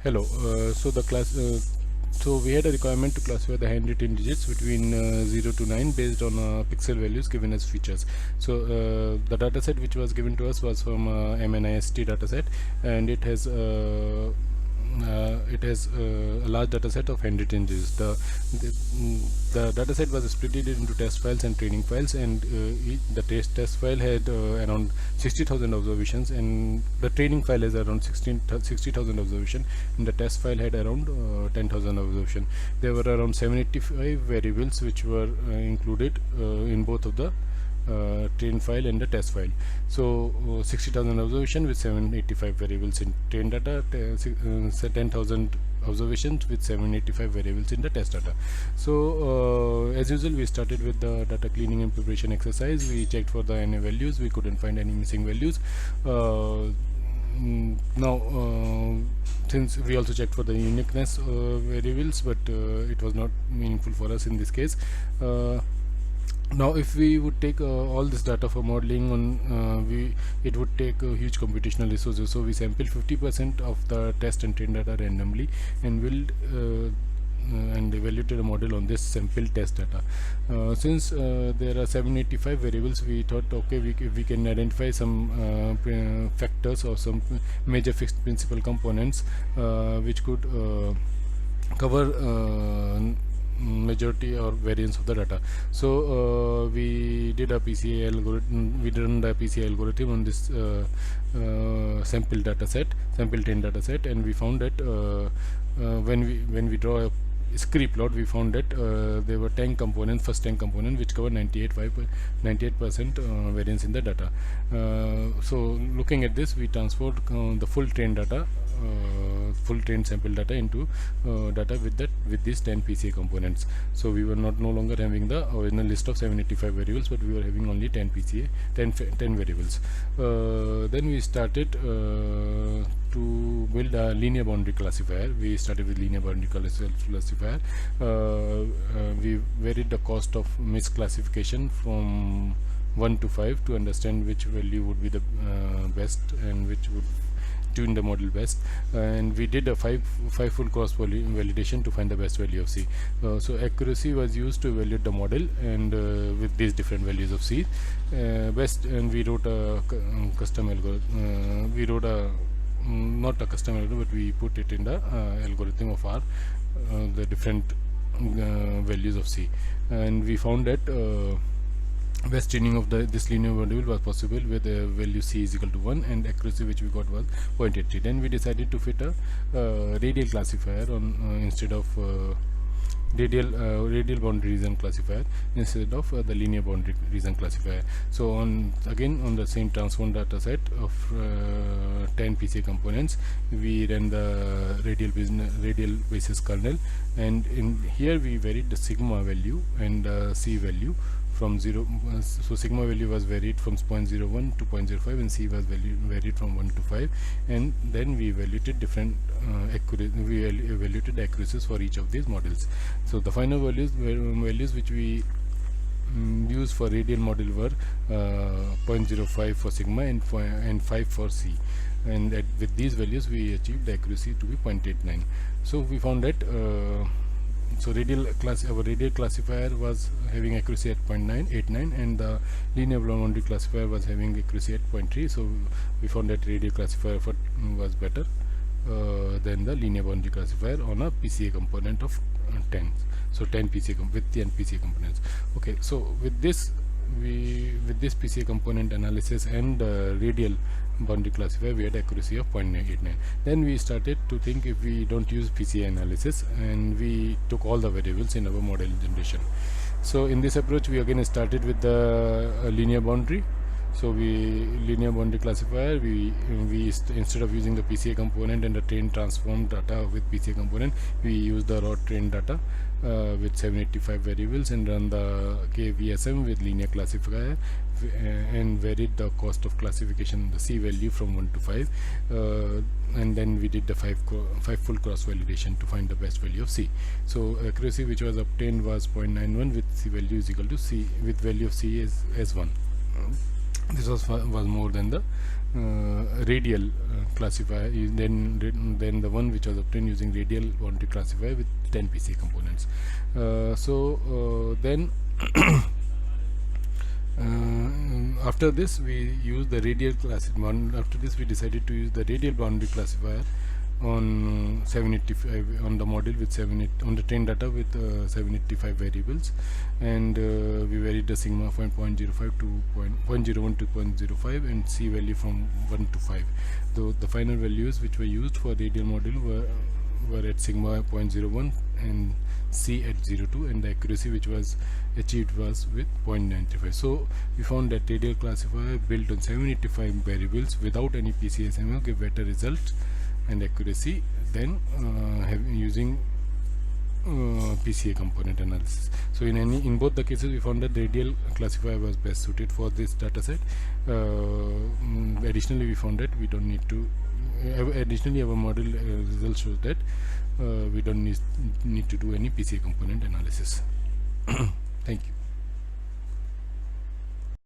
Hello. So we had a requirement to classify the handwritten digits between 0 to 9 based on pixel values given as features. So the dataset which was given to us was from MNIST dataset, and it has a large dataset of handwritten digits. The dataset was split into test files and training files, and the test file had around 60,000 observations, and the training file is around 60,000 observations, and the test file had around 10,000 observations. There were around 785 variables which were included in both of the train file and the test file. So 60,000 observation with 785 variables in train data, 10,000 observations with 785 variables in the test data. So as usual, we started with the data cleaning and preparation exercise. We checked for the NA values. We couldn't find any missing values. Now since we also checked for the uniqueness variables, but it was not meaningful for us in this case. Now if we would take all this data for modeling on, it would take huge computational resources. So we sample 50% of the test and train data randomly, and will and evaluated a model on this sample test data. Since there are 785 variables, we thought, okay, we can identify some factors or some major fixed principal components which could cover majority or variance of the data. So we did a PCA algorithm. We run the PCA algorithm on this sample train data set, and we found that when we draw a scree plot, we found that there were 10 components, first 10 components, which cover 98% variance in the data. So looking at this, we transferred the full train data, full train sample data into data with these 10 PCA components. So we were no longer having the original list of 785 variables, but we were having only 10 variables. Then we started to build a linear boundary classifier. We started with linear boundary classifier. We varied the cost of misclassification from 1 to 5 to understand which value would be the best and which would tune the model best, and we did a five-fold cross validation to find the best value of C. So accuracy was used to evaluate the model, and with these different values of C best, and we wrote a custom algorithm. We wrote a not a custom algorithm, but we put it in the algorithm of our the different values of C, and we found that best tuning of this linear module was possible with a value C is equal to 1, and accuracy which we got was 0.83. Then we decided to fit a radial classifier on instead of radial boundary region classifier instead of the linear boundary region classifier. So again on the same transform data set of 10 PCA components, we ran the radial basis kernel, and in here we varied the sigma value and C value from 0. So sigma value was varied from 0.01 to 0.05, and C was varied from 1 to 5, and then we evaluated different evaluated accuracies for each of these models. So the final values which we used for radial model were 0.05 for sigma and 5 for C, and with these values we achieved the accuracy to be 0.89. So we found that our radial classifier was having accuracy at 0.989, and the linear boundary classifier was having accuracy at 0.3. So we found that radial classifier was better than the linear boundary classifier on a PCA component of 10. So 10 PCA with 10 PCA components. Okay, so with this PCA component analysis and radial boundary classifier, we had accuracy of 0.89. Then we started to think, if we don't use PCA analysis, and we took all the variables in our model generation. So in this approach, we again started with the linear boundary. So linear boundary classifier, we instead of using the PCA component and the train transformed data with PCA component, we use the raw train data with 785 variables, and run the KVSM with linear classifier, and varied the cost of classification, the C value, from 1 to 5, and then we did the five-fold cross validation to find the best value of C. So accuracy which was obtained was 0.91 with C value is equal to C with value of C as 1. This was more than the radial classifier, then the one which was obtained using radial boundary classifier with 10 PCA components. Then after this we use the radial after this we decided to use the radial boundary classifier on 785 on the model with 78 on the train data with 785 variables, and we varied the sigma from 0.05 to 0.01 to 0.05 and C value from 1 to 5. Though the final values which were used for radial model were at sigma 0.01 and C at 0.2, and the accuracy which was achieved was with 0.95. So we found that radial classifier built on 785 variables without any PCA-SML gave better results and accuracy than using PCA component analysis. So in both the cases we found that radial classifier was best suited for this data set. Additionally, we found that we don't need to additionally our model result shows that we don't need to do any PCA component analysis. Thank you.